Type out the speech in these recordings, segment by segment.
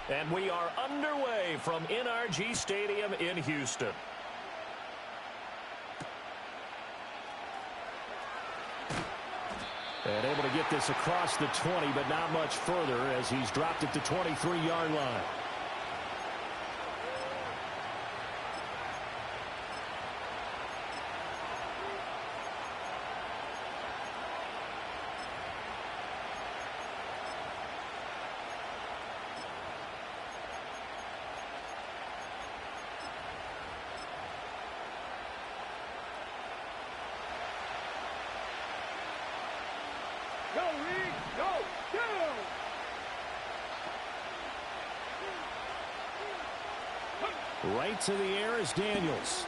And we are underway from NRG Stadium in Houston. And able to get this across the 20, but not much further as he's dropped it to 23-yard line. Right to the air is Daniels.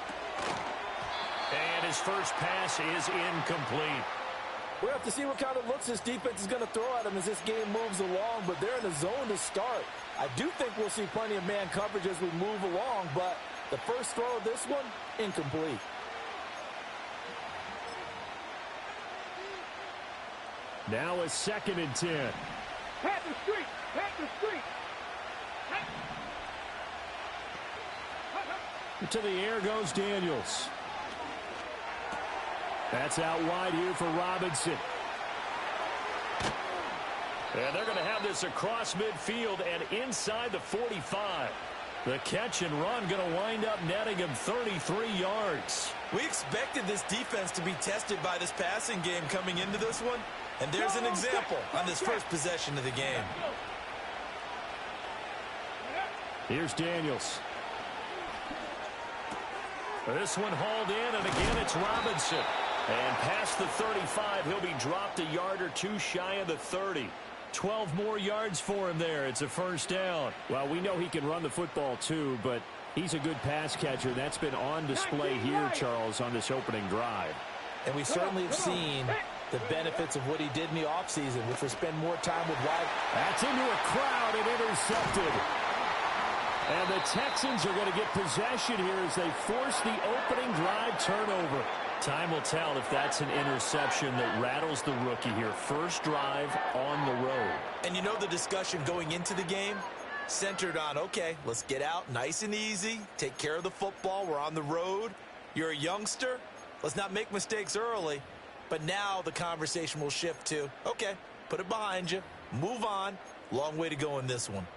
And his first pass is incomplete. We'll have to see what kind of looks this defense is going to throw at him as this game moves along, but they're in the zone to start. I do think we'll see plenty of man coverage as we move along, but the first throw of this one, incomplete. Now a 2nd and 10. Pat the street! Pat the street! To the air goes Daniels. That's out wide here for Robinson. And they're going to have this across midfield and inside the 45. The catch and run going to wind up netting him 33 yards. We expected this defense to be tested by this passing game coming into this one. And there's an example on this first possession of the game. Here's Daniels. This one hauled in, and again it's Robinson. And past the 35, he'll be dropped a yard or two shy of the 30. 12 more yards for him there. It's a first down. Well, we know he can run the football too, but he's a good pass catcher. That's been on display here, Charles, on this opening drive. And we certainly have seen the benefits of what he did in the offseason, which was spend more time with wide. That's into a crowd and intercepted. And the Texans are going to get possession here as they force the opening drive turnover. Time will tell if that's an interception that rattles the rookie here. First drive on the road. And you know the discussion going into the game? Centered on, okay, let's get out nice and easy. Take care of the football. We're on the road. You're a youngster. Let's not make mistakes early. But now the conversation will shift to, okay, put it behind you. Move on. Long way to go in this one.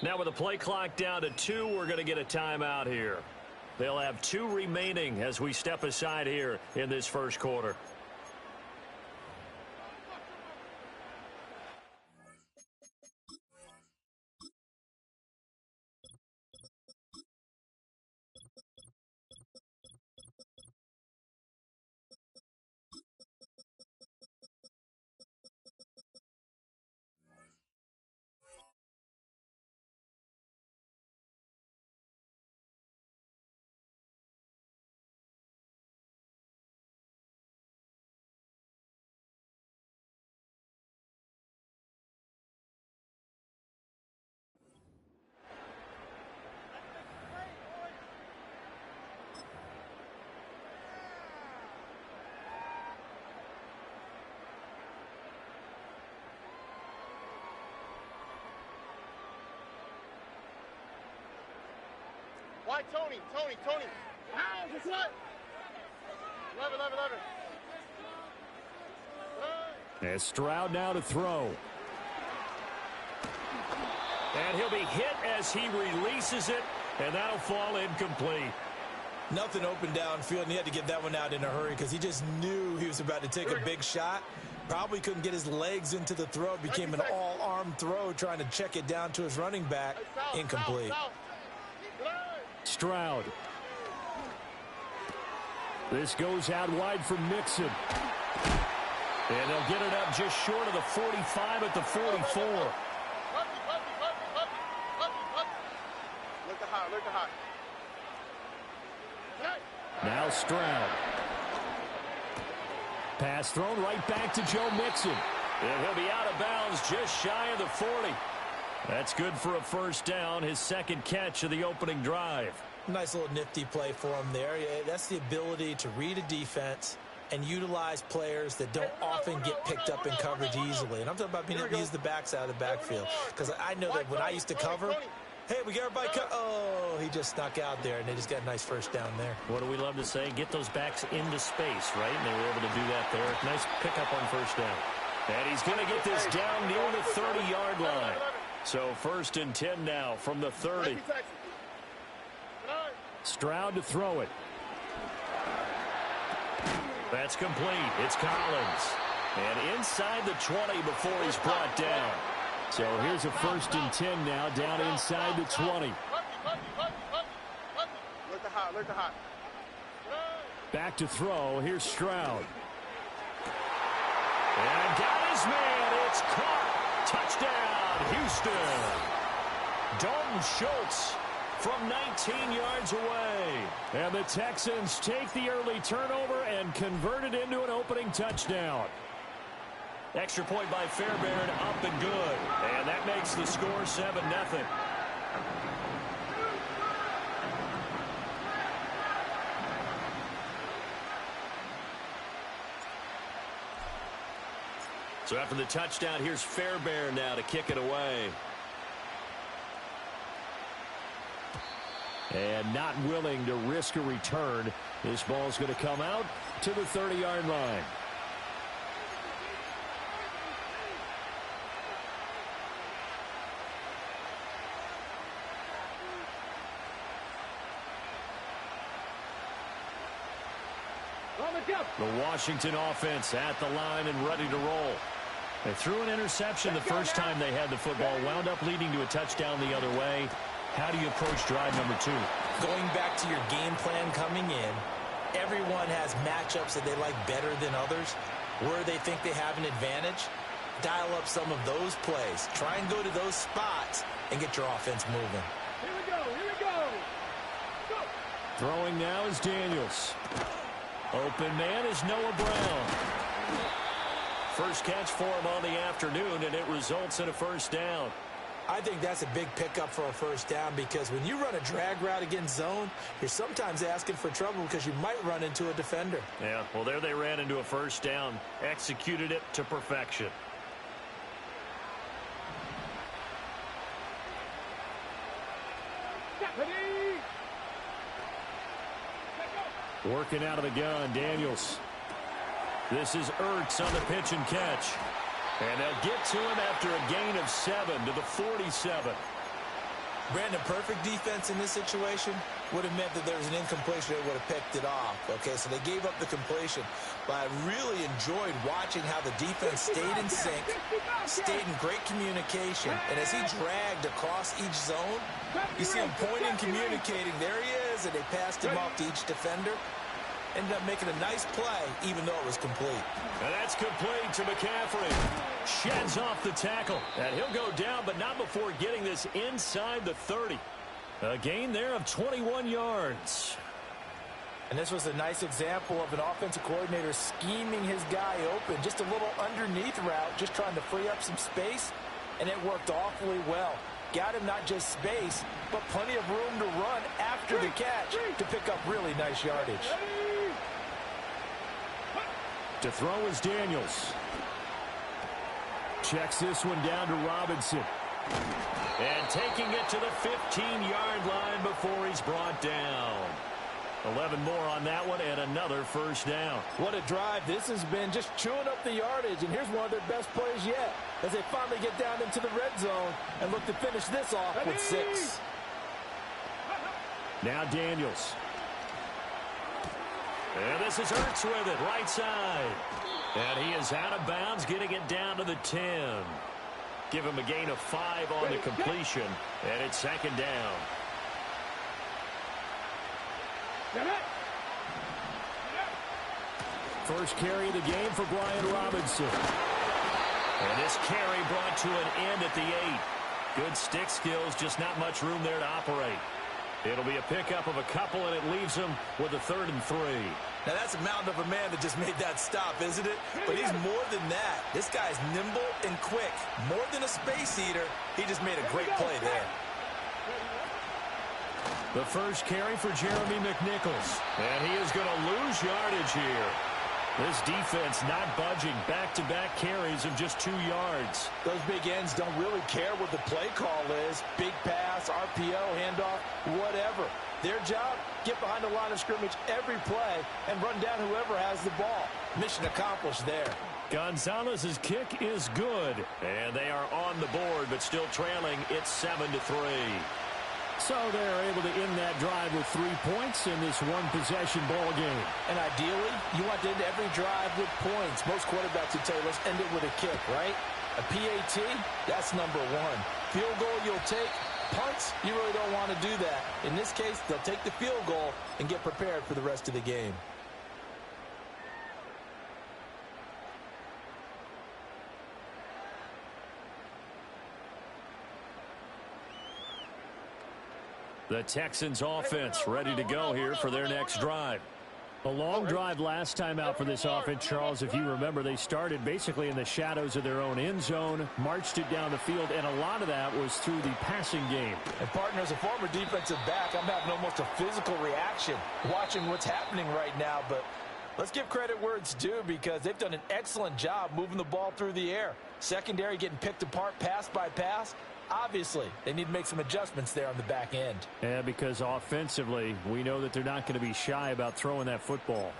Now with the play clock down to 2, we're going to get a timeout here. They'll have 2 remaining as we step aside here in this first quarter. Why Tony? Tony. Ow, what's what? Lever. And Stroud now to throw. And he'll be hit as he releases it, and that'll fall incomplete. Nothing open downfield, and he had to get that one out in a hurry because he just knew he was about to take a big shot. Probably couldn't get his legs into the throw. It became an all-arm throw trying to check it down to his running back. Incomplete. Stroud. This goes out wide for Mixon. And they'll get it up just short of the 45 at the 44. Look at high. Now Stroud. Pass thrown right back to Joe Mixon. And he'll be out of bounds just shy of the 40. That's good for a first down, his second catch of the opening drive. Nice little nifty play for him there. Yeah, that's the ability to read a defense and utilize players that don't often get picked up in coverage easily. And I'm talking about being able to use the backs out of the backfield. Because I know that when I used to cover, hey, we got everybody oh, he just snuck out there, and they just got a nice first down there. What do we love to say? Get those backs into space, right? And they were able to do that there. Nice pickup on first down. And he's going to get this down near the 30-yard line. So 1st and 10 now from the 30. Stroud to throw it. That's complete. It's Collins. And inside the 20 before he's brought down. So here's a 1st and 10 now down inside the 20. Look hot. Back to throw. Here's Stroud. And got his man. It's caught. Touchdown, Houston. Dalton Schultz from 19 yards away. And the Texans take the early turnover and convert it into an opening touchdown. Extra point by Fairbairn, up and good. And that makes the score 7-0. So after the touchdown, here's Fairbairn now to kick it away. And not willing to risk a return. This ball's going to come out to the 30-yard line. The Washington offense at the line and ready to roll. They threw an interception the first time they had the football, wound up leading to a touchdown the other way. How do you approach drive number 2? Going back to your game plan coming in, everyone has matchups that they like better than others, where they think they have an advantage. Dial up some of those plays. Try and go to those spots and get your offense moving. Here we go. Go. Throwing now is Daniels. Open man is Noah Brown. First catch for him on the afternoon, and it results in a first down. I think that's a big pickup for a first down, because when you run a drag route against zone, you're sometimes asking for trouble because you might run into a defender. Yeah, well, there they ran into a first down. Executed it to perfection. Working out of the gun, Daniels. This is Ertz on the pitch and catch. And they'll get to him after a gain of 7 to the 47. Brandon, perfect defense in this situation would have meant that there was an incompletion. They would have picked it off. Okay, so they gave up the completion. But I really enjoyed watching how the defense stayed in sync, stayed in great communication. And as he dragged across each zone, you see him pointing, communicating. There he is, and they passed him off to each defender. Ended up making a nice play, even though it was complete. And that's complete to McCaffrey. Sheds off the tackle. And he'll go down, but not before getting this inside the 30. A gain there of 21 yards. And this was a nice example of an offensive coordinator scheming his guy open. Just a little underneath route, just trying to free up some space. And it worked awfully well. Got him not just space, but plenty of room to run after the catch to pick up really nice yardage. To throw is Daniels. Checks this one down to Robinson. And taking it to the 15-yard line before he's brought down. 11 more on that one and another first down. What a drive. This has been just chewing up the yardage, and here's one of their best plays yet as they finally get down into the red zone and look to finish this off with 6. Now Daniels. And this is Ertz with it, right side. And he is out of bounds, getting it down to the 10. Give him a gain of 5 on the completion, and it's second down. First carry of the game for Brian Robinson. And this carry brought to an end at the 8. Good stick skills, just not much room there to operate. It'll be a pickup of a couple, and it leaves them with a 3rd and 3. Now, that's a mountain of a man that just made that stop, isn't it? But he's more than that. This guy's nimble and quick. More than a space eater, he just made a great play there. The first carry for Jeremy McNichols. And he is going to lose yardage here. This defense not budging. Back-to-back carries of just 2 yards. Those big ends don't really care what the play call is. Big pass, RPO, handoff, whatever. Their job, get behind the line of scrimmage every play and run down whoever has the ball. Mission accomplished there. Gonzalez's kick is good. And they are on the board, but still trailing. It's 7-3. So they're able to end that drive with 3 points in this one-possession ball game. And ideally, you want to end every drive with points. Most quarterbacks would tell you, let's end it with a kick, right? A PAT, that's number 1. Field goal you'll take. Punts, you really don't want to do that. In this case, they'll take the field goal and get prepared for the rest of the game. The Texans offense ready to go here for their next drive. A long drive last time out for this offense, Charles. If you remember, they started basically in the shadows of their own end zone, marched it down the field, and a lot of that was through the passing game. And, partner, as a former defensive back, I'm having almost a physical reaction watching what's happening right now. But let's give credit where it's due because they've done an excellent job moving the ball through the air. Secondary getting picked apart pass by pass. Obviously, they need to make some adjustments there on the back end. Yeah, because offensively, we know that they're not going to be shy about throwing that football.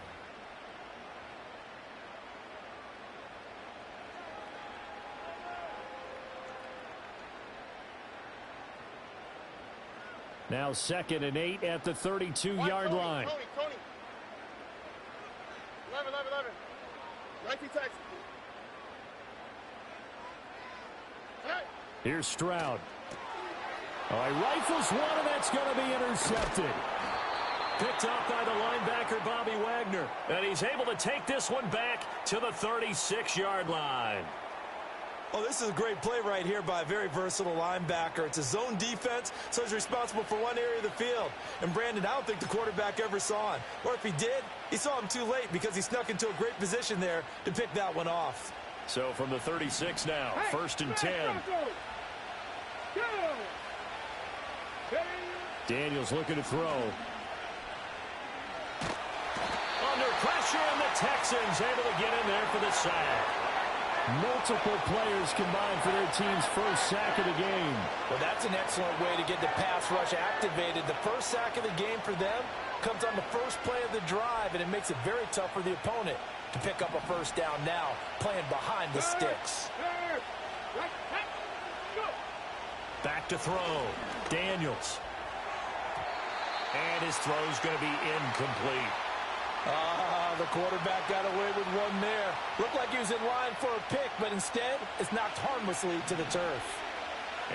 Now 2nd and 8 at the 32-yard line. Tony. 11. 19 Texans. Here's Stroud. All right, rifles one, and that's going to be intercepted. Picked up by the linebacker, Bobby Wagner. And he's able to take this one back to the 36-yard line. Oh, this is a great play right here by a very versatile linebacker. It's a zone defense, so he's responsible for one area of the field. And, Brandon, I don't think the quarterback ever saw him. Or if he did, he saw him too late because he snuck into a great position there to pick that one off. So from the 36 now, 1st and 10. Daniels looking to throw. Under pressure, and the Texans able to get in there for the sack. Multiple players combined for their team's first sack of the game. Well, that's an excellent way to get the pass rush activated. The first sack of the game for them comes on the first play of the drive, and it makes it very tough for the opponent to pick up a first down now, playing behind the sticks. Back to throw. Daniels. And his throw's going to be incomplete. The quarterback got away with one there. Looked like he was in line for a pick, but instead, it's knocked harmlessly to the turf.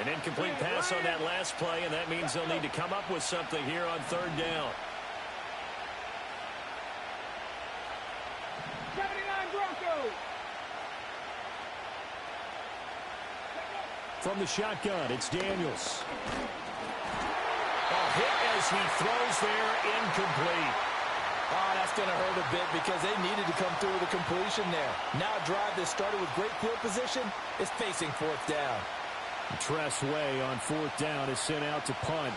An incomplete pass on that last play, and that means they'll need to come up with something here on 3rd down. 79 Broncos. From the shotgun, it's Daniels. A hit as he throws there, incomplete. Oh, that's going to hurt a bit because they needed to come through with a completion there. Now a drive that started with great field position is facing 4th down. Tress Way on 4th down is sent out to punt.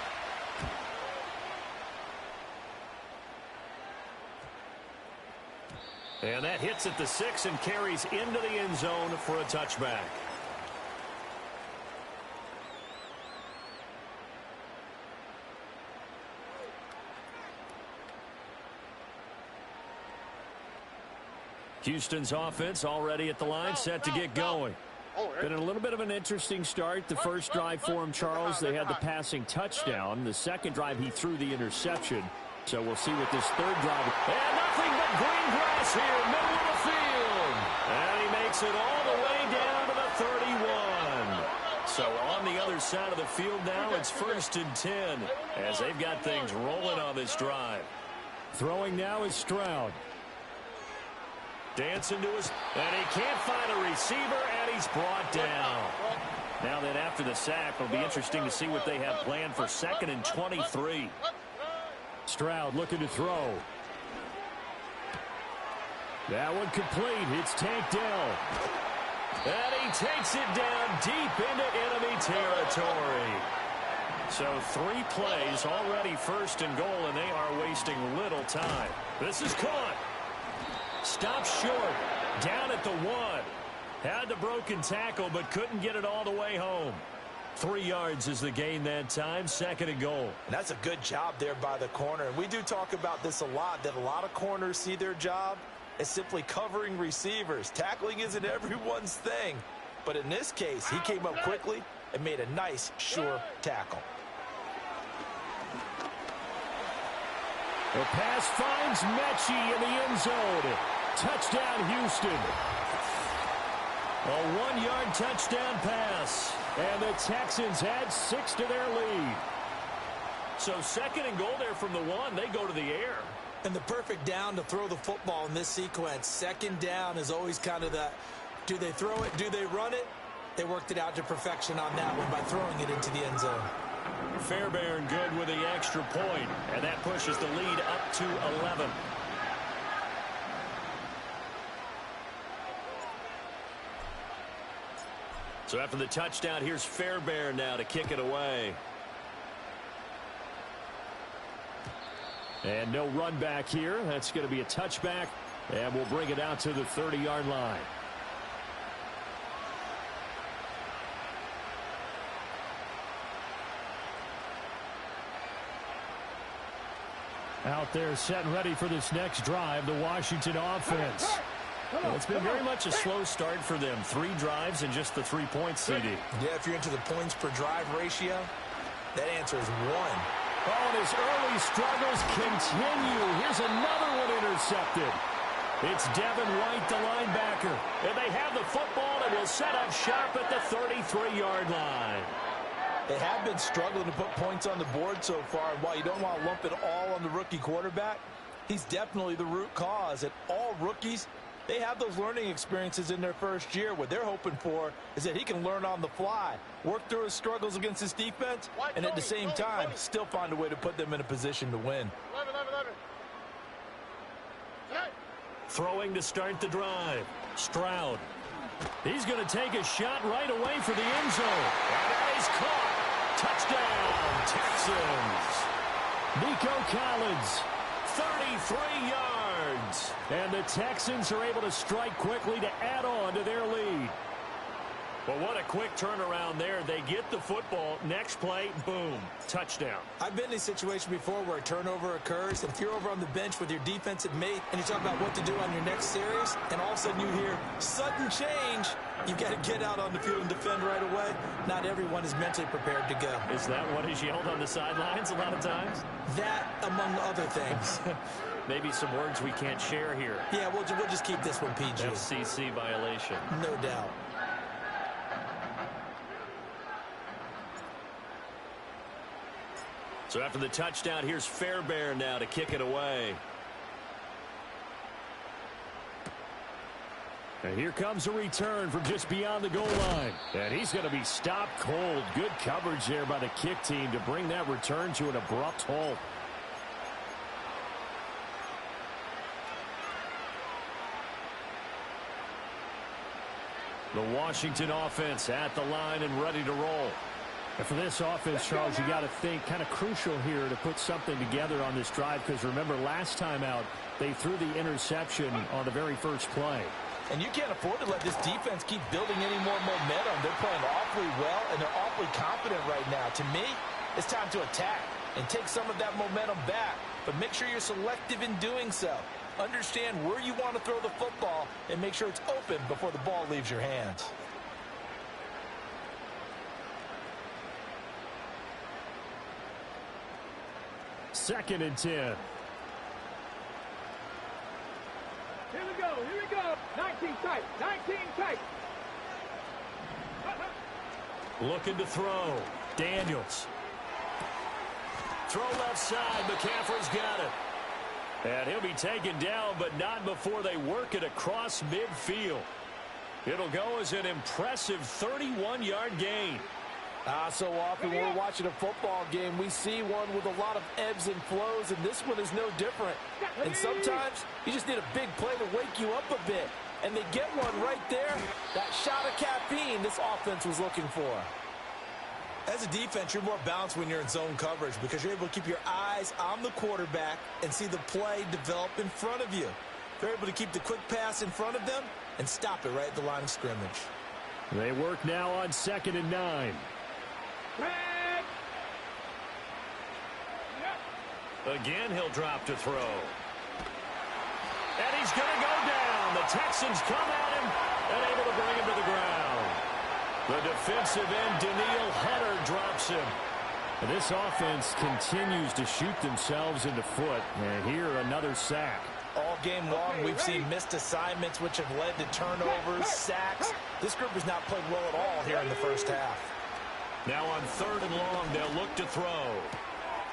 And that hits at the 6 and carries into the end zone for a touchback. Houston's offense already at the line, set to get going. Been a little bit of an interesting start. The first drive for him, Charles, they had the passing touchdown. The second drive, he threw the interception. So we'll see what this 3rd drive. And nothing but green grass here, middle of the field. And he makes it all the way down to the 31. So on the other side of the field now, it's 1st and 10 as they've got things rolling on this drive. Throwing now is Stroud. Dancing to his, and he can't find a receiver, and he's brought down. Now then, after the sack, it'll be interesting to see what they have planned for 2nd and 23. Stroud looking to throw. That one complete. It's tanked down. And he takes it down deep into enemy territory. So 3 plays, already 1st and goal, and they are wasting little time. This is caught. Stops short. Down at the 1. Had the broken tackle, but couldn't get it all the way home. 3 yards is the gain that time, 2nd and goal. And that's a good job there by the corner. And we do talk about this a lot, that a lot of corners see their job as simply covering receivers. Tackling isn't everyone's thing. But in this case, he came up quickly and made a nice, sure tackle. The pass finds Mechie in the end zone. Touchdown, Houston. A 1-yard touchdown pass. And the Texans add 6 to their lead. So 2nd and goal there from the 1. They go to the air. And the perfect down to throw the football in this sequence. 2nd down is always kind of the, do they throw it, do they run it? They worked it out to perfection on that one by throwing it into the end zone. Fairbairn good with the extra point. And that pushes the lead up to 11. So after the touchdown, here's Fairbairn now to kick it away. And no run back here. That's going to be a touchback. And we'll bring it out to the 30-yard line. Out there set and ready for this next drive, the Washington offense. Well, it's been very much a slow start for them. 3 drives and just the 3 points, CD. Yeah, if you're into the points per drive ratio, that answer is 1. Oh, and his early struggles continue. Here's another one intercepted. It's Devin White, the linebacker. And they have the football and will set up shop at the 33-yard line. They have been struggling to put points on the board so far. And while you don't want to lump it all on the rookie quarterback, he's definitely the root cause. And all rookies, they have those learning experiences in their first year. What they're hoping for is that he can learn on the fly, work through his struggles against his defense, and at the same time, still find a way to put them in a position to win. 11. Throwing to start the drive. Stroud. He's going to take a shot right away for the end zone. And that is caught. Touchdown, Texans. Nico Collins, 33 yards. And the Texans are able to strike quickly to add on to their lead. Well, what a quick turnaround there. They get the football. Next play, boom, touchdown. I've been in a situation before where a turnover occurs, and if you're over on the bench with your defensive mate and you talk about what to do on your next series, and all of a sudden you hear sudden change, you've got to get out on the field and defend right away. Not everyone is mentally prepared to go. Is that what is yelled on the sidelines a lot of times? That, among other things. Maybe some words we can't share here. Yeah, we'll just keep this one PG. FCC violation. No doubt. So after the touchdown, here's Fairbairn now to kick it away. And here comes a return from just beyond the goal line. And he's going to be stopped cold. Good coverage there by the kick team to bring that return to an abrupt halt. The Washington offense at the line and ready to roll. And for this offense, Charles, you got to think kind of crucial here to put something together on this drive, because remember last time out they threw the interception on the very first play. And you can't afford to let this defense keep building any more momentum. They're playing awfully well, and they're awfully confident right now. To me, it's time to attack and take some of that momentum back, but make sure you're selective in doing so. Understand where you want to throw the football and make sure it's open before the ball leaves your hands. Second and 10. Here we go. 19 tight. 19 tight. Looking to throw. Daniels. Throw left side. McCaffrey's got it. And he'll be taken down, but not before they work it across midfield. It'll go as an impressive 31-yard gain. So often when we're watching a football game, we see one with a lot of ebbs and flows, and this one is no different. And sometimes you just need a big play to wake you up a bit. And they get one right there. That shot of caffeine this offense was looking for. As a defense, you're more balanced when you're in zone coverage because you're able to keep your eyes on the quarterback and see the play develop in front of you. They're able to keep the quick pass in front of them and stop it right at the line of scrimmage. They work now on 2nd and 9. Again, he'll drop to throw. And he's going to go down. The Texans come at him and able to bring him to the ground. The defensive end, Daniil Hunter, drops him. And this offense continues to shoot themselves in the foot. And here, another sack. All game long, we've seen missed assignments, which have led to turnovers, sacks. This group has not played well at all here in the first half. Now on 3rd and long, they'll look to throw.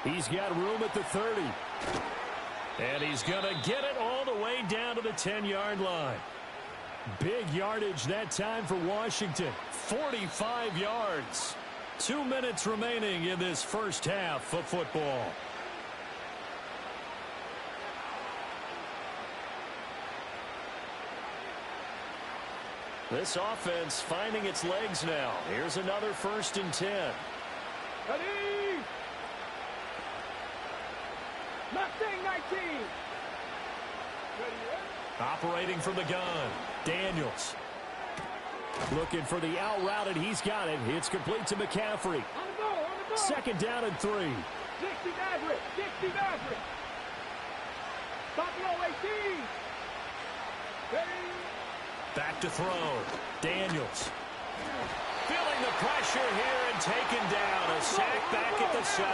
He's got room at the 30. And he's going to get it all the way down to the 10-yard line. Big yardage that time for Washington. 45 yards. 2 minutes remaining in this first half of football. This offense finding its legs now. Here's another 1st and 10. Ready? Mustang 19. Operating from the gun, Daniels. Looking for the out route, and he's got it. It's complete to McCaffrey. On the goal. 2nd down and 3. 60 Maverick. 60 Maverick. Buffalo 18. Ready? Back to throw. Daniels. Feeling the pressure here and taken down. A sack back at the 7.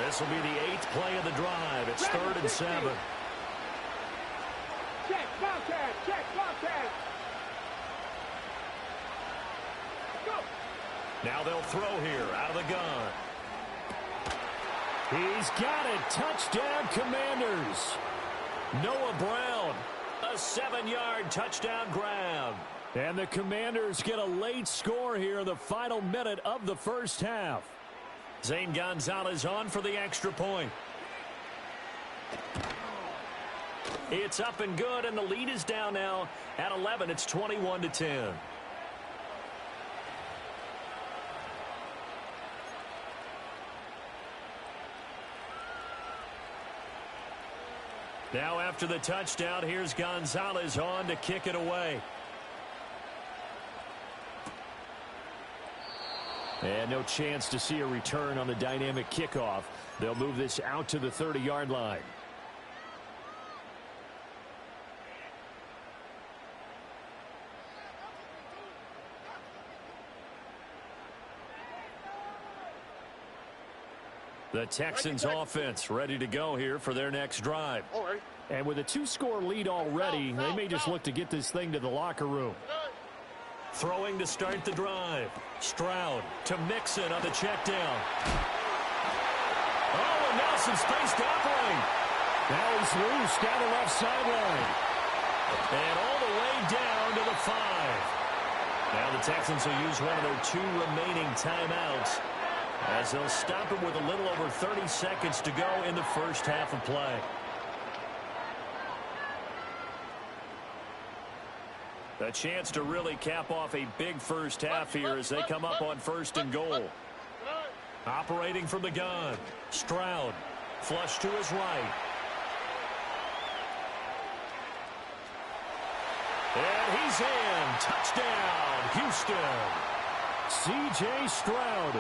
This will be the 8th play of the drive. It's 3rd and 7. Check, Bobcat. Check, Bobcat. Go. Now they'll throw here out of the gun. He's got it. Touchdown, Commanders. Noah Brown. A 7-yard touchdown grab. And the Commanders get a late score here in the final minute of the first half. Zane Gonzalez on for the extra point. It's up and good, and the lead is down now at 11. It's 21-10. Now after the touchdown, here's Gonzalez on to kick it away. And no chance to see a return on the dynamic kickoff. They'll move this out to the 30-yard line. The Texans offense ready to go here for their next drive. And with a 2-score lead already, they may just look to get this thing to the locker room. Throwing to start the drive. Stroud to Mixon on the check down. Oh, and Nelson stays to upright. Now he's loose down the left sideline. And all the way down to the 5. Now the Texans will use one of their 2 remaining timeouts, as they'll stop it with a little over 30 seconds to go in the first half of play. A chance to really cap off a big first half here as they come up on 1st and goal. Operating from the gun. Stroud. Flush to his right. And he's in. Touchdown, Houston. C.J. Stroud.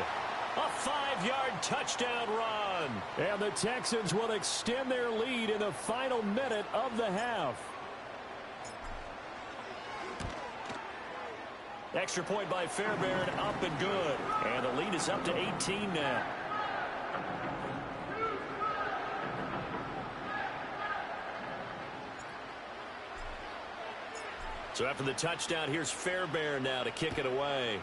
A 5-yard touchdown run. And the Texans will extend their lead in the final minute of the half. Extra point by Fairbairn, up and good. And the lead is up to 18 now. So after the touchdown, here's Fairbairn now to kick it away.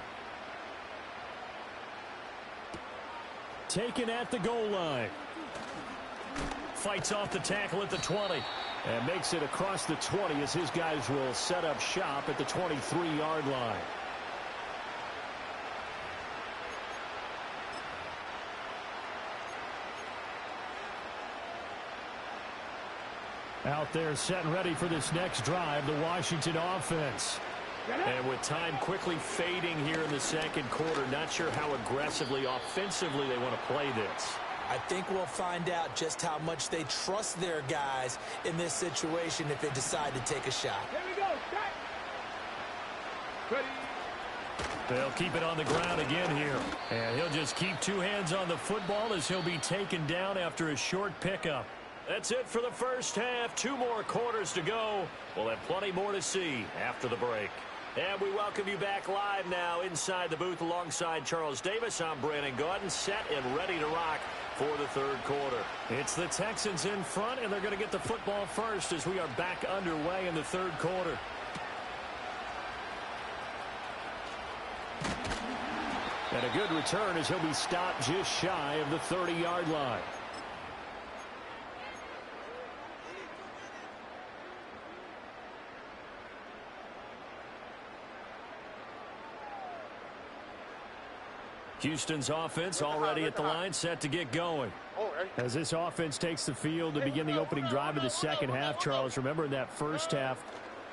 Taken at the goal line. Fights off the tackle at the 20. And makes it across the 20 as his guys will set up shop at the 23-yard line. Out there set and ready for this next drive, the Washington offense. And with time quickly fading here in the second quarter, not sure how aggressively, offensively they want to play this. I think we'll find out just how much they trust their guys in this situation if they decide to take a shot. Here we go. Set. Ready. They'll keep it on the ground again here. And he'll just keep two hands on the football as he'll be taken down after a short pickup. That's it for the first half. 2 more quarters to go. We'll have plenty more to see after the break. And we welcome you back live now inside the booth alongside Charles Davis. I'm Brandon Gaudin, set and ready to rock for the third quarter. It's the Texans in front, and they're going to get the football first as we are back underway in the third quarter. And a good return as he'll be stopped just shy of the 30-yard line. Houston's offense already at the line, set to get going. As this offense takes the field to begin the opening drive of the second half, Charles, remember in that first half,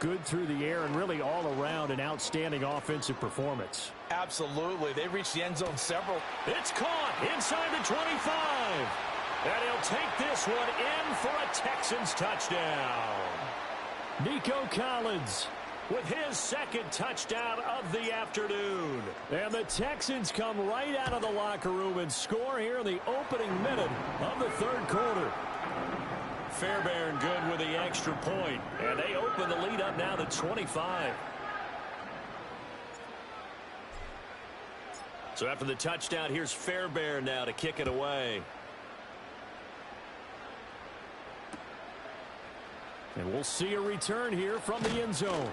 good through the air and really all around an outstanding offensive performance. Absolutely. They reached the end zone several. It's caught inside the 25. And he'll take this one in for a Texans touchdown. Nico Collins with his second touchdown of the afternoon. And the Texans come right out of the locker room and score here in the opening minute of the third quarter. Fairbairn good with the extra point. And they open the lead up now to 25. So after the touchdown, here's Fairbairn now to kick it away. And we'll see a return here from the end zone.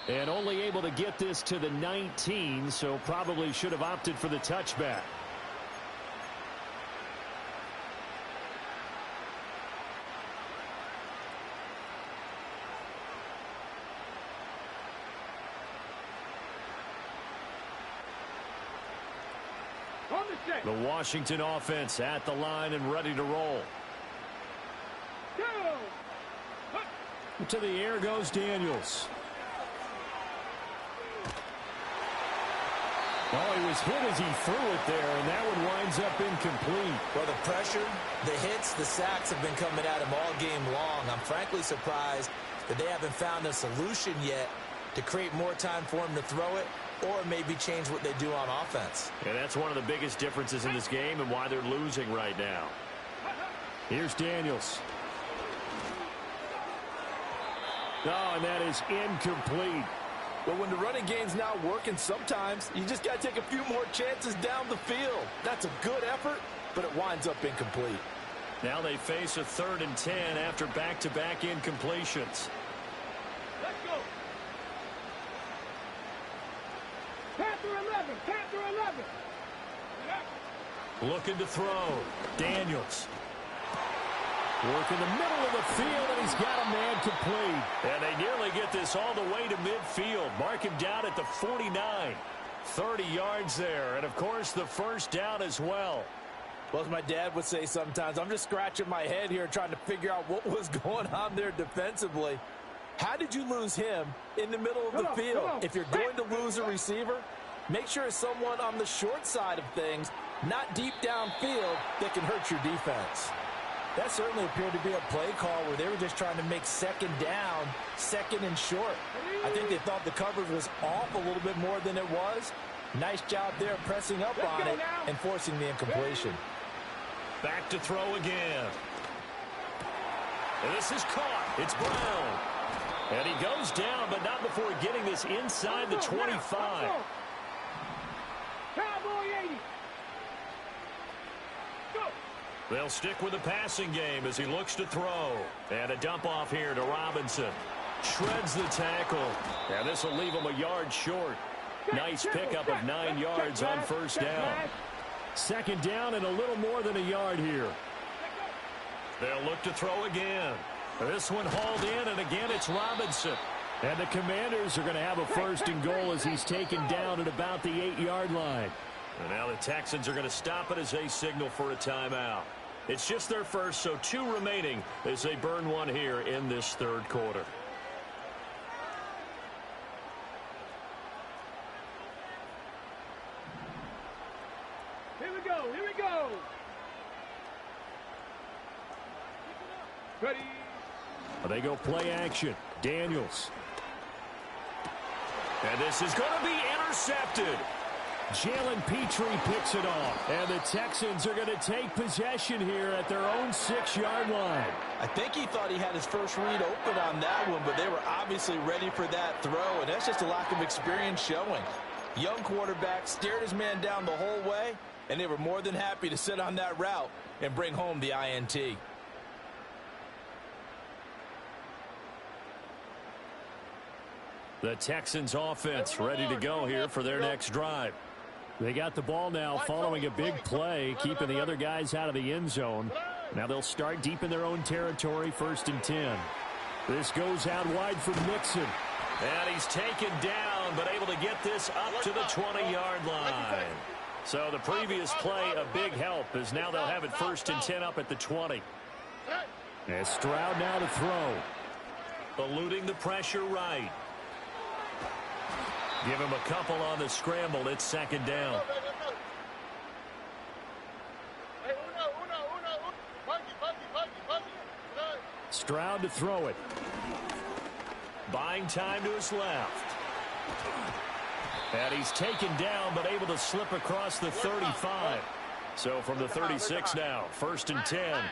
And only able to get this to the 19, so probably should have opted for the touchback. On the set. The Washington offense at the line and ready to roll. Go. To the air goes Daniels. Oh, he was hit as he threw it there, and that one winds up incomplete. Well, the pressure, the hits, the sacks have been coming at him all game long. I'm frankly surprised that they haven't found a solution yet to create more time for him to throw it or maybe change what they do on offense. And that's one of the biggest differences in this game and why they're losing right now. Here's Daniels. Oh, and that is incomplete. But when the running game's not working, sometimes you just got to take a few more chances down the field. That's a good effort, but it winds up incomplete. Now they face a 3rd and 10 after back-to-back incompletions. Let's go. Panther 11. Panther 11. Looking to throw. Daniels. Work in the middle of the field, and he's got a man complete. And they nearly get this all the way to midfield. Mark him down at the 49. 30 yards there, and, of course, the first down as well. Well, as my dad would say sometimes, I'm just scratching my head here trying to figure out what was going on there defensively. How did you lose him in the middle of the field? If you're going to lose a receiver, make sure it's someone on the short side of things, not deep downfield, that can hurt your defense. That certainly appeared to be a play call where they were just trying to make second down, second and short. I think they thought the coverage was off a little bit more than it was. Nice job there pressing up on it and forcing the incompletion. Back to throw again. And this is caught. It's Brown. And he goes down, but not before getting this inside the 25. Cowboy 80. Go. They'll stick with the passing game as he looks to throw. And a dump off here to Robinson. Shreds the tackle. And this will leave him a yard short. Nice pickup of 9 yards on first down. Second down and a little more than a yard here. They'll look to throw again. This one hauled in, and again it's Robinson. And the Commanders are going to have a first and goal as he's taken down at about the 8-yard line. And now the Texans are going to stop it as they signal for a timeout. It's just their first, so 2 remaining as they burn one here in this third quarter. Here we go. Here we go. Ready. They go play action. Daniels. And this is going to be intercepted. Jalen Petrie picks it off. And the Texans are going to take possession here at their own 6-yard line. I think he thought he had his first read open on that one, but they were obviously ready for that throw, and that's just a lack of experience showing. Young quarterback stared his man down the whole way, and they were more than happy to sit on that route and bring home the INT. The Texans offense ready to go here for their next drive. They got the ball now following a big play, keeping the other guys out of the end zone. Now they'll start deep in their own territory, 1st and 10. This goes out wide for Mixon. And he's taken down, but able to get this up to the 20-yard line. So the previous play, a big help, as now they'll have it 1st and 10 up at the 20. And Stroud now to throw. Eluding the pressure right. Give him a couple on the scramble. It's 2nd down. Stroud to throw it. Buying time to his left. And he's taken down, but able to slip across the 35. So from the 36 now, 1st and 10.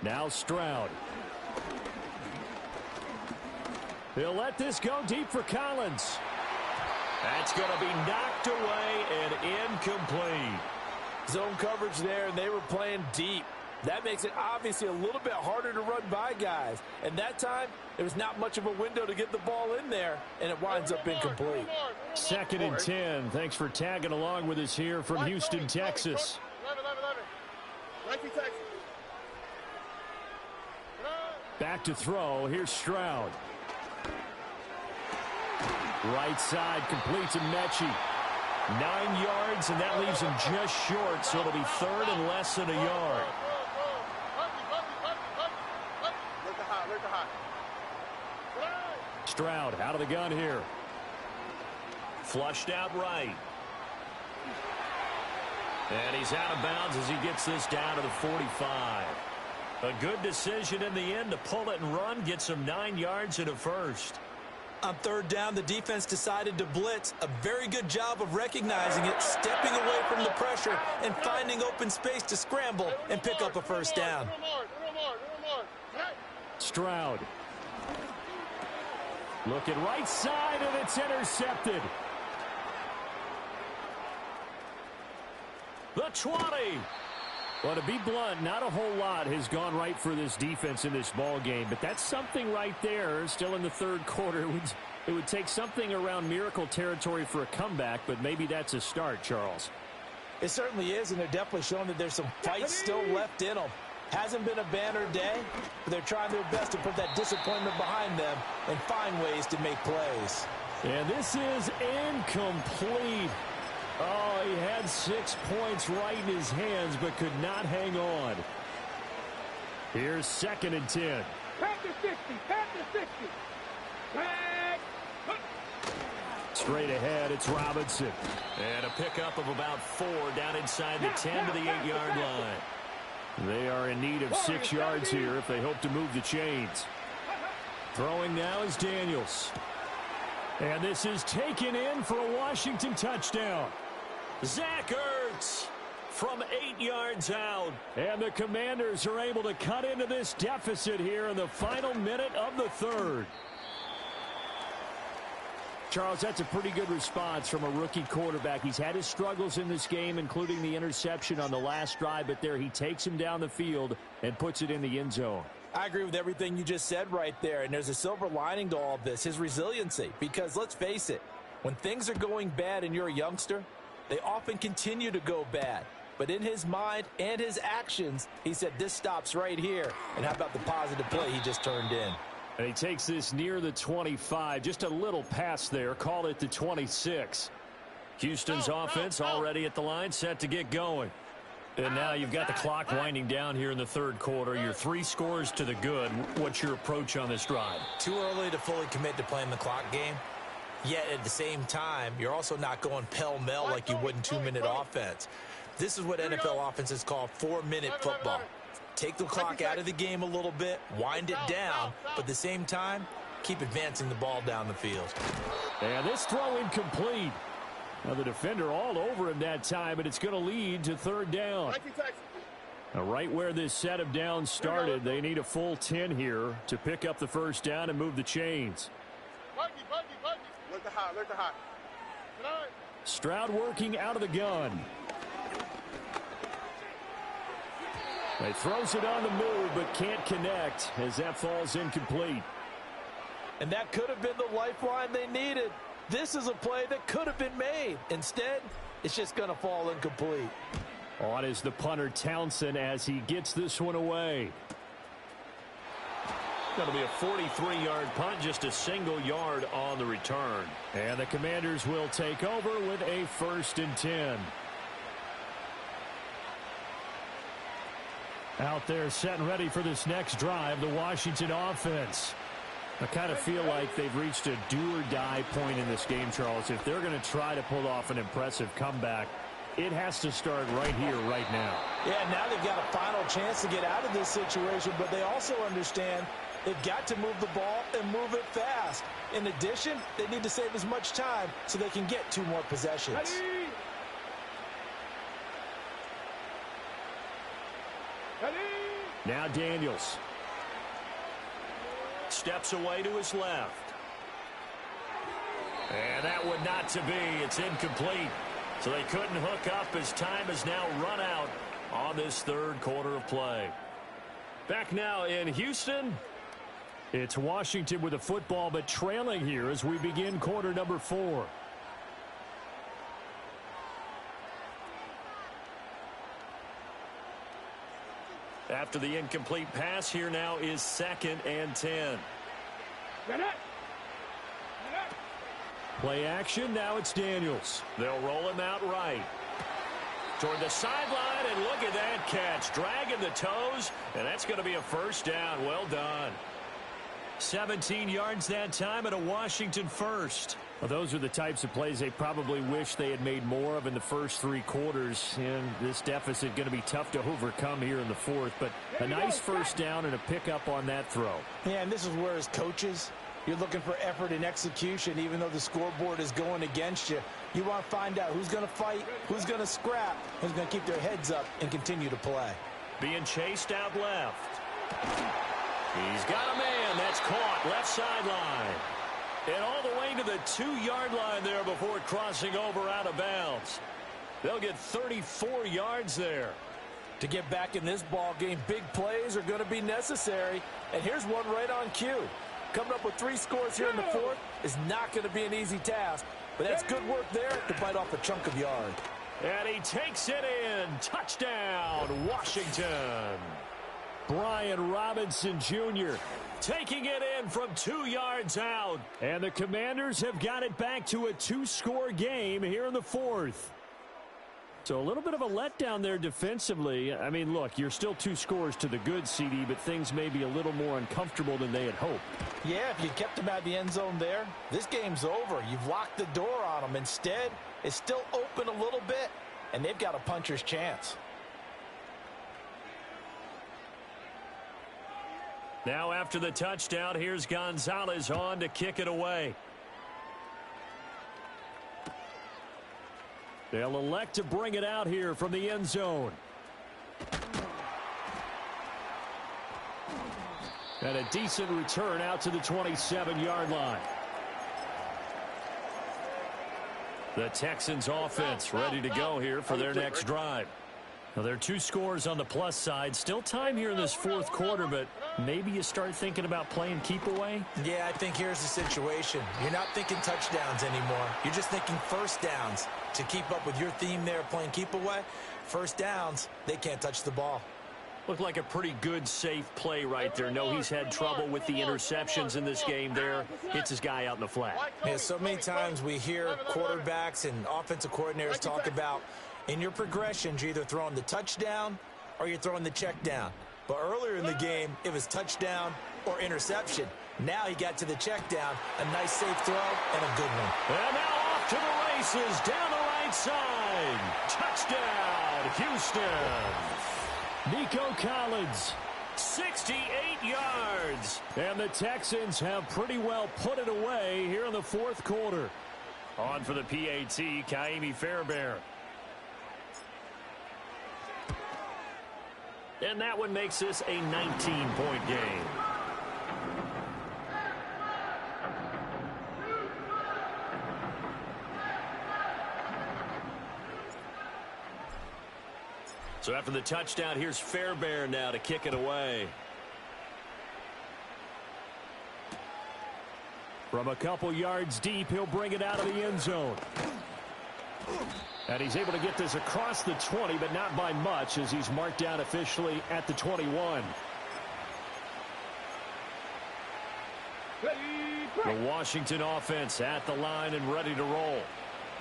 Now Stroud. He'll let this go deep for Collins. That's going to be knocked away and incomplete. Zone coverage there, and they were playing deep. That makes it obviously a little bit harder to run by guys. And that time, there was not much of a window to get the ball in there, and it winds up incomplete. 2nd and 10. Thanks for tagging along with us here from Houston, Texas. 19 Texas. Back to throw. Here's Stroud. Right side completes to Mechie. 9 yards, and that leaves him just short, so it'll be 3rd and less than a yard. Stroud out of the gun here. Flushed out right. And he's out of bounds as he gets this down to the 45. A good decision in the end to pull it and run, get some 9 yards and a first. On 3rd down, the defense decided to blitz. A very good job of recognizing it, stepping away from the pressure, and finding open space to scramble and pick up a first down. Stroud. Looking right side, and it's intercepted. The 20. Well, to be blunt, not a whole lot has gone right for this defense in this ball game, but that's something right there. Still in the 3rd quarter. It would take something around miracle territory for a comeback, but maybe that's a start, Charles. It certainly is, and they're definitely showing that there's some fight still left in them. Hasn't been a banner day, but they're trying their best to put that disappointment behind them and find ways to make plays. And this is incomplete. Oh, he had 6 points right in his hands, but could not hang on. Here's 2nd and 10. Panther 60. Panther 60. Tag. Straight ahead, it's Robinson. And a pickup of about 4 down inside the 10 to the 8-yard line. They are in need of 6 yards here if they hope to move the chains. Throwing now is Daniels. And this is taken in for a Washington touchdown. Zach Ertz from 8 yards out. And the Commanders are able to cut into this deficit here in the final minute of the 3rd. Charles, that's a pretty good response from a rookie quarterback. He's had his struggles in this game, including the interception on the last drive, but there he takes him down the field and puts it in the end zone. I agree with everything you just said right there, and there's a silver lining to all of this, his resiliency. Because let's face it, when things are going bad and you're a youngster, they often continue to go bad. but in his mind and his actions, he said this stops right here. And how about the positive play he just turned in? And he takes this near the 25. Just a little pass there. Call it the 26. Houston's offense already at the line, set to get going. And now you've got the clock winding down here in the third quarter. You're 3 scores to the good. What's your approach on this drive? Too early to fully commit to playing the clock game. Yet at the same time, you're also not going pell-mell like you would in 2-minute offense. This is what NFL offenses call 4-minute football. Take the clock out of the game a little bit, wind it down, but at the same time, keep advancing the ball down the field. And this throw incomplete. Now the defender all over him that time, but it's going to lead to third down. Now right where this set of downs started, they need a full 10 here to pick up the first down and move the chains. Stroud working out of the gun. He throws it on the move, but can't connect as that falls incomplete. And that could have been the lifeline they needed. This is a play that could have been made. Instead, it's just going to fall incomplete. On is the punter Townsend as he gets this one away. Going to be a 43-yard punt, just a single yard on the return. And the Commanders will take over with a 1st and 10. Out there set and ready for this next drive, the Washington offense. I kind of feel like they've reached a do-or-die point in this game, Charles. If they're going to try to pull off an impressive comeback, it has to start right here, right now. Yeah, now they've got a final chance to get out of this situation, but they also understand they've got to move the ball and move it fast. In addition, they need to save as much time so they can get 2 more possessions. Now Daniels. Steps away to his left. And that would not to be. It's incomplete. So they couldn't hook up as time has now run out on this third quarter of play. Back now in Houston. It's Washington with the football, but trailing here as we begin quarter number 4. After the incomplete pass, here now is 2nd and 10. Play action, now it's Daniels. They'll roll him out right. Toward the sideline, and look at that catch. Dragging the toes, and that's going to be a first down. Well done. 17 yards that time and a Washington first. Well, those are the types of plays they probably wish they had made more of in the first 3 quarters. And this deficit going to be tough to overcome here in the 4th. But a nice first down and a pickup on that throw. Yeah, and this is where as coaches, you're looking for effort and execution. Even though the scoreboard is going against you, you want to find out who's going to fight, who's going to scrap, who's going to keep their heads up and continue to play. Being chased out left. He's got a man. That's caught left sideline. And all the way to the 2-yard line there before crossing over out of bounds. They'll get 34 yards there. To get back in this ball game, big plays are going to be necessary. And here's one right on cue. Coming up with 3 scores here in the 4th is not going to be an easy task. But that's good work there to bite off a chunk of yard. And he takes it in. Touchdown, Washington. Brian Robinson Jr. taking it in from 2 yards out. And the Commanders have got it back to a 2-score game here in the 4th. So a little bit of a letdown there defensively. I mean, look, you're still 2 scores to the good, CD, but things may be a little more uncomfortable than they had hoped. Yeah, if you kept them out of the end zone there, this game's over. You've locked the door on them. Instead, it's still open a little bit, and they've got a puncher's chance. Now after the touchdown, here's Gonzalez on to kick it away. They'll elect to bring it out here from the end zone. And a decent return out to the 27-yard line. The Texans offense ready to go here for their next drive. Well, there are 2 scores on the plus side. Still time here in this fourth quarter, but maybe you start thinking about playing keep away? Yeah, I think here's the situation. You're not thinking touchdowns anymore. You're just thinking first downs. To keep up with your theme there, playing keep away, first downs, they can't touch the ball. Looked like a pretty good, safe play right there. No, he's had trouble with the interceptions in this game there. Hits his guy out in the flat. Yeah, so many times we hear quarterbacks and offensive coordinators talk about in your progressions, you're either throwing the touchdown or you're throwing the check down. But earlier in the game, it was touchdown or interception. Now he got to the check down, a nice safe throw, and a good one. And now off to the races, down the right side. Touchdown, Houston. Nico Collins, 68 yards. And the Texans have pretty well put it away here in the fourth quarter. On for the PAT, Kaimi Fairbairn. And that one makes this a 19-point game. So after the touchdown, here's Fairbairn now to kick it away. From a couple yards deep, he'll bring it out of the end zone. And he's able to get this across the 20, but not by much, as he's marked down officially at the 21. The Washington offense at the line and ready to roll.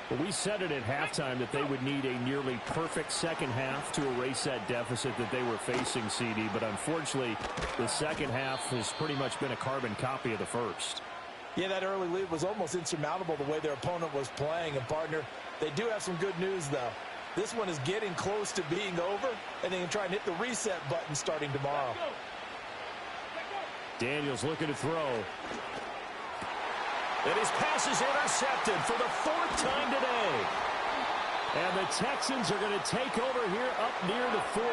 Well, we said it at halftime that they would need a nearly perfect second half to erase that deficit that they were facing, CD. But unfortunately, the second half has pretty much been a carbon copy of the first. Yeah, that early lead was almost insurmountable the way their opponent was playing. And, partner, they do have some good news, though. This one is getting close to being over, and they can try and hit the reset button starting tomorrow. Daniels looking to throw. And his pass is intercepted for the 4th time today. And the Texans are going to take over here up near the 40.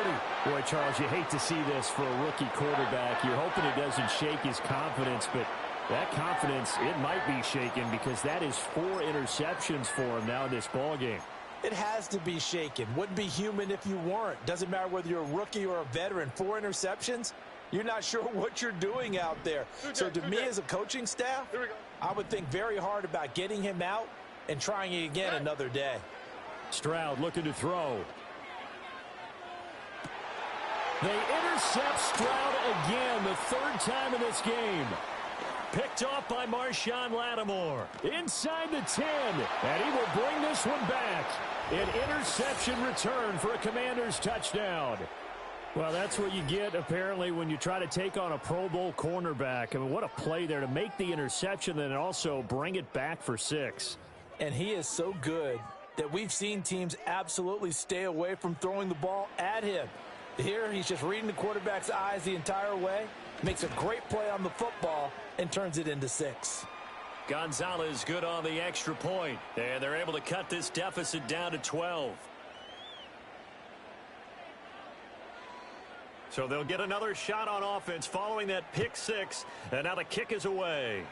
Boy, Charles, you hate to see this for a rookie quarterback. You're hoping it doesn't shake his confidence, but that confidence, it might be shaken because that is 4 interceptions for him now in this ballgame. It has to be shaken. Wouldn't be human if you weren't. Doesn't matter whether you're a rookie or a veteran. 4 interceptions, you're not sure what you're doing out there. So to me as a coaching staff, I would think very hard about getting him out and trying it again another day. Stroud looking to throw. They intercept Stroud again, the 3rd time in this game. Picked off by Marshawn Lattimore. Inside the 10, and he will bring this one back. An interception return for a Commanders touchdown. Well, that's what you get, apparently, when you try to take on a Pro Bowl cornerback. I mean, what a play there to make the interception and also bring it back for 6. And he is so good that we've seen teams absolutely stay away from throwing the ball at him. Here, he's just reading the quarterback's eyes the entire way, makes a great play on the football, and turns it into 6. Gonzalez good on the extra point, and they're able to cut this deficit down to 12. So they'll get another shot on offense following that pick 6, and now the kick is away.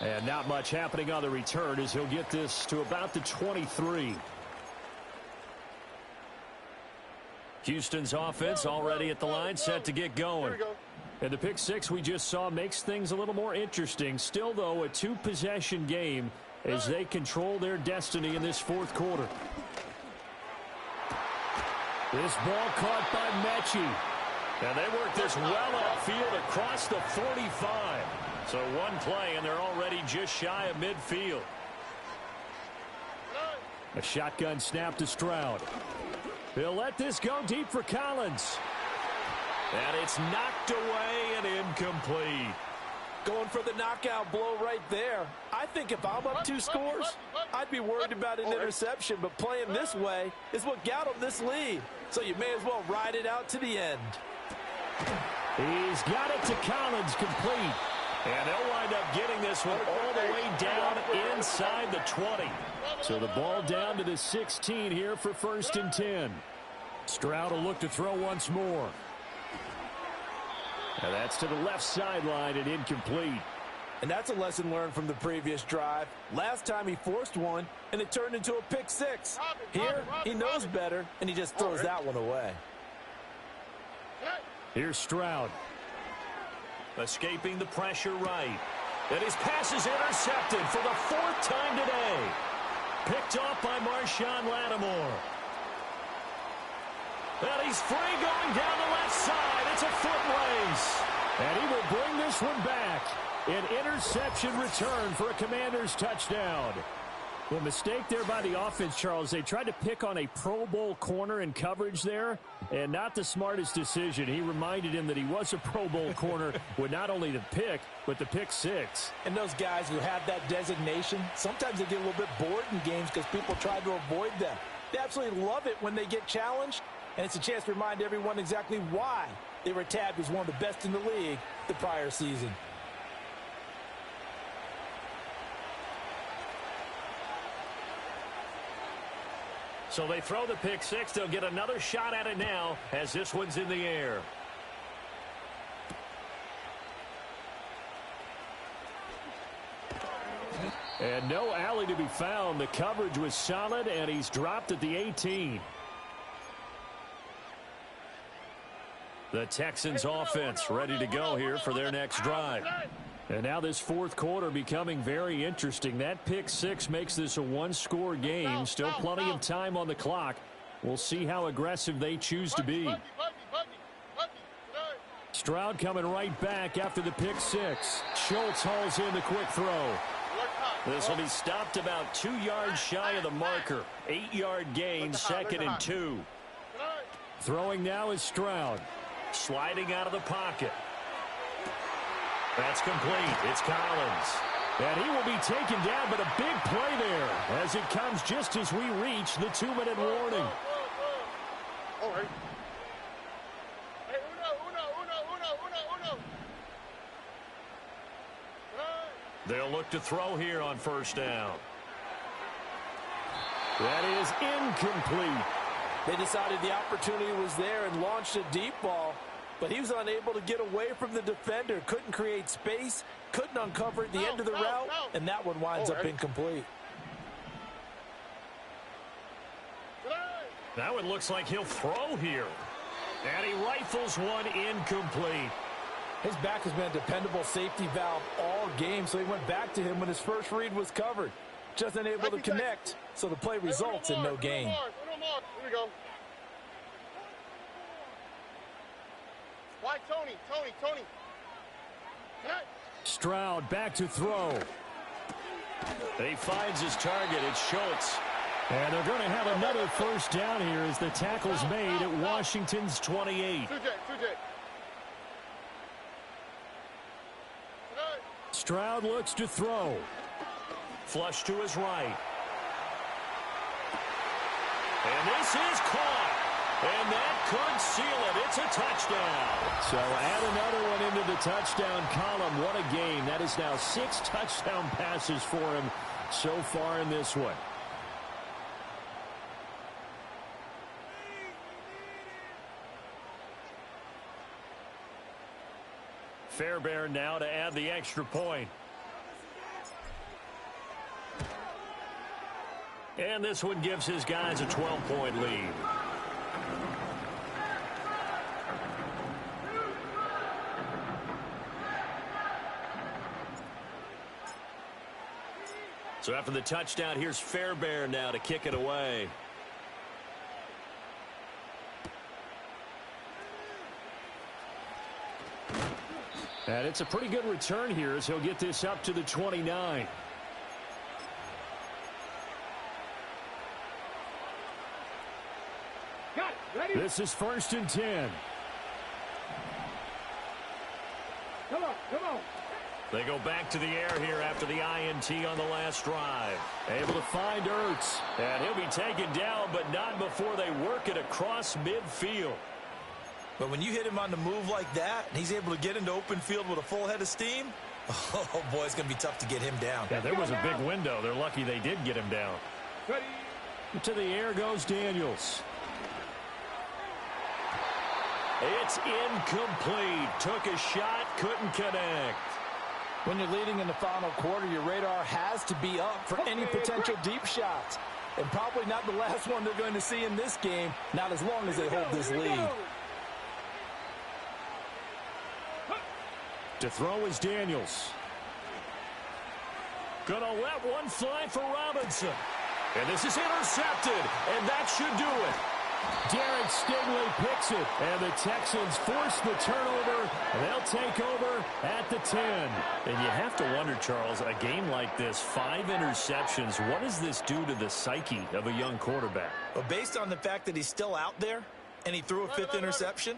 And not much happening on the return as he'll get this to about the 23. Houston's offense already at the line, set to get going. And the pick 6 we just saw makes things a little more interesting. Still, though, a 2-possession game as they control their destiny in this 4th quarter. This ball caught by Mechie. And they work this well upfield across the 45. So one play, and they're already just shy of midfield. A shotgun snap to Stroud. He'll let this go deep for Collins. And it's knocked away and incomplete. Going for the knockout blow right there. I think if I'm up 2 scores, I'd be worried about an interception, but playing this way is what got him this lead. So you may as well ride it out to the end. He's got it to Collins, complete. And they'll wind up getting this one all the way down inside the 20. So the ball down to the 16 here for 1st and 10. Stroud will look to throw once more. And that's to the left sideline and incomplete. And that's a lesson learned from the previous drive. Last time he forced one, and it turned into a pick six. Here, he knows better, and he just throws that one away. Here's Stroud. Escaping the pressure right. And his pass is intercepted for the 4th time today. Picked off by Marshawn Lattimore. And he's free going down the left side. It's a foot race. And he will bring this one back. An interception return for a Commanders touchdown. Well, mistake there by the offense, Charles. They tried to pick on a Pro Bowl corner in coverage there, and not the smartest decision. He reminded him that he was a Pro Bowl corner with not only the pick, but the pick six. And those guys who have that designation, sometimes they get a little bit bored in games because people try to avoid them. They absolutely love it when they get challenged, and it's a chance to remind everyone exactly why they were tabbed as one of the best in the league the prior season. So they throw the pick six. They'll get another shot at it now as this one's in the air. And no alley to be found. The coverage was solid, and he's dropped at the 18. The Texans offense ready to go here for their next drive. And now this 4th quarter becoming very interesting. That pick six makes this a one-score game. Still plenty of time on the clock. We'll see how aggressive they choose to be. Stroud coming right back after the pick six. Schultz hauls in the quick throw. This will be stopped about 2 yards shy of the marker. 8-yard gain, 2nd and 2. Throwing now is Stroud. Sliding out of the pocket. That's complete. It's Collins. And he will be taken down, but a big play there as it comes just as we reach the 2-minute warning. All right. Hey, uno. They'll look to throw here on 1st down. That is incomplete. They decided the opportunity was there and launched a deep ball, but he was unable to get away from the defender. Couldn't create space, couldn't uncover the end of the route, and that one winds up incomplete. That one looks like he'll throw here. And he rifles one incomplete. His back has been a dependable safety valve all game, so he went back to him when his first read was covered. Just unable to connect, so the play results in no gain. Here we go. Why, Tony? Stroud back to throw. He finds his target. It's Schultz. And they're going to have another 1st down here as the tackle's made at Washington's 28. Stroud looks to throw. Flush to his right. And this is caught. And that could seal it. It's a touchdown. So add another one into the touchdown column. What a game. That is now 6 touchdown passes for him so far in this one. Fairbairn now to add the extra point. And this one gives his guys a 12-point lead. So after the touchdown, here's Fairbairn now to kick it away. And it's a pretty good return here as he'll get this up to the 29. Got it. Ready? This is 1st and 10. Come on. They go back to the air here after the INT on the last drive. Able to find Ertz. And he'll be taken down, but not before they work it across midfield. But when you hit him on the move like that, and he's able to get into open field with a full head of steam, oh, boy, it's going to be tough to get him down. Yeah, there was a big window. They're lucky they did get him down. Ready? To the air goes Daniels. It's incomplete. Took a shot, couldn't connect. When you're leading in the final quarter, your radar has to be up for any potential deep shots. And probably not the last one they're going to see in this game, not as long as they hold this lead. To throw is Daniels. Gonna let one fly for Robinson. And this is intercepted, and that should do it. Derek Stingley picks it, and the Texans force the turnover. They'll take over at the 10. And you have to wonder, Charles, a game like this, 5 interceptions, what does this do to the psyche of a young quarterback? Well, based on the fact that he's still out there and he threw a 5th interception,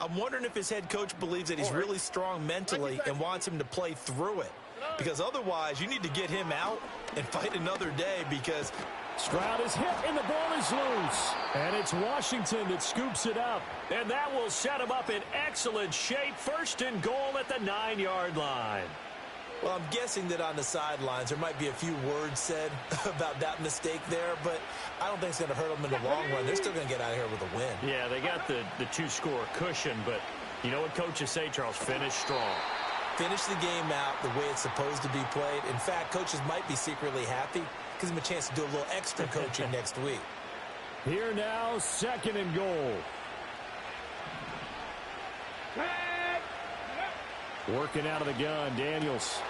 I'm wondering if his head coach believes that he's really strong mentally and wants him to play through it. Because otherwise, you need to get him out and fight another day because Stroud is hit and the ball is loose. And it's Washington that scoops it up. And that will set him up in excellent shape. 1st and goal at the 9-yard line. Well, I'm guessing that on the sidelines there might be a few words said about that mistake there, but I don't think it's going to hurt them in the long run. They're still going to get out of here with a win. Yeah, they got the 2-score cushion, but you know what coaches say, Charles? Finish strong. Finish the game out the way it's supposed to be played. In fact, coaches might be secretly happy. Gives them a chance to do a little extra coaching next week. Here now, 2nd and goal. Working out of the gun, Daniels.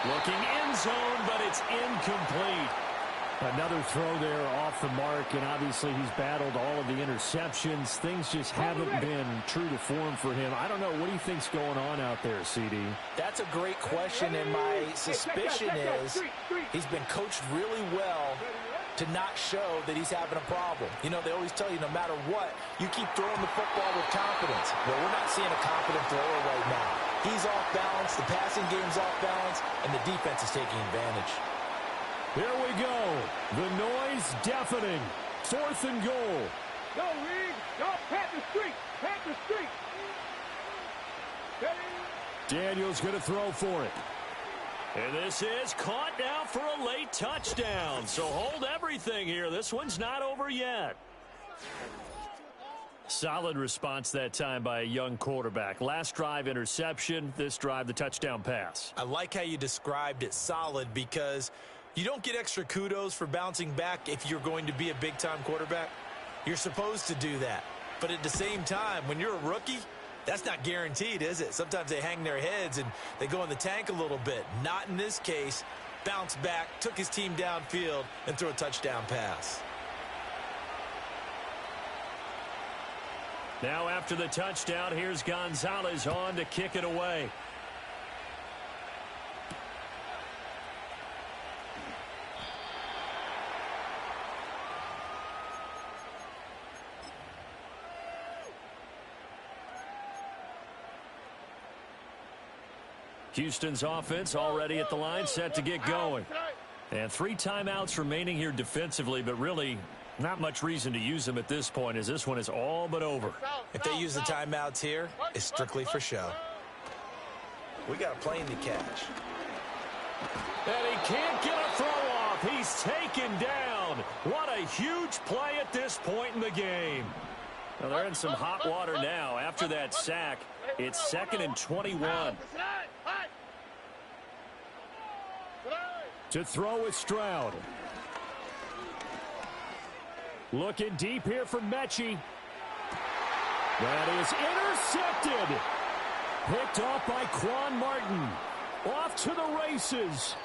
Looking end zone, but it's incomplete. Another throw there off the mark, and obviously he's battled all of the interceptions. Things just haven't been true to form for him. I don't know. What do you think's going on out there, CD? That's a great question, and my suspicion is he's been coached really well to not show that he's having a problem. You know, they always tell you no matter what, you keep throwing the football with confidence. Well, we're not seeing a confident thrower right now. He's off balance, the passing game's off balance, and the defense is taking advantage. Here we go. The noise deafening. 4th and goal. Go, Reed. Go, pat the street. Pat the street. Daniels going to throw for it. And this is caught now for a late touchdown. So hold everything here. This one's not over yet. Solid response that time by a young quarterback. Last drive, interception. This drive, the touchdown pass. I like how you described it, solid, because you don't get extra kudos for bouncing back if you're going to be a big-time quarterback. You're supposed to do that. But at the same time, when you're a rookie, that's not guaranteed, is it? Sometimes they hang their heads and they go in the tank a little bit. Not in this case. Bounced back, took his team downfield, and threw a touchdown pass. Now after the touchdown, here's Gonzalez on to kick it away. Houston's offense already at the line, set to get going. And 3 timeouts remaining here defensively, but really not much reason to use them at this point, as this one is all but over. If they use the timeouts here, it's strictly for show. We got a plane to catch. And he can't get a throw off. He's taken down. What a huge play at this point in the game. Well, they're in some hot water now. After that sack, it's 2nd and 21. To throw is Stroud. Looking deep here for Mechie. That is intercepted. Picked off by Quan Martin. Off to the races.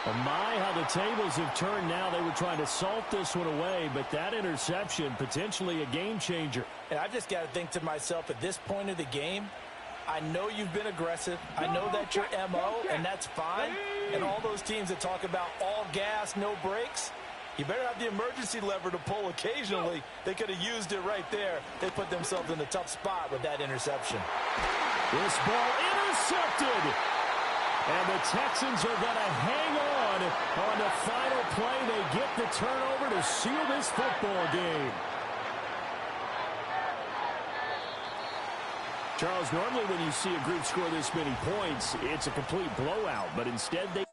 Oh my, how the tables have turned now. They were trying to salt this one away, but that interception, potentially a game changer. And I just got to think to myself, at this point of the game, I know you've been aggressive. I know that's your MO, and that's fine. And all those teams that talk about all gas, no brakes, you better have the emergency lever to pull occasionally. They could have used it right there. They put themselves in a tough spot with that interception. This ball intercepted. And the Texans are going to hang on the final play. They get the turnover to seal this football game. Charles, normally when you see a group score this many points, it's a complete blowout, but instead they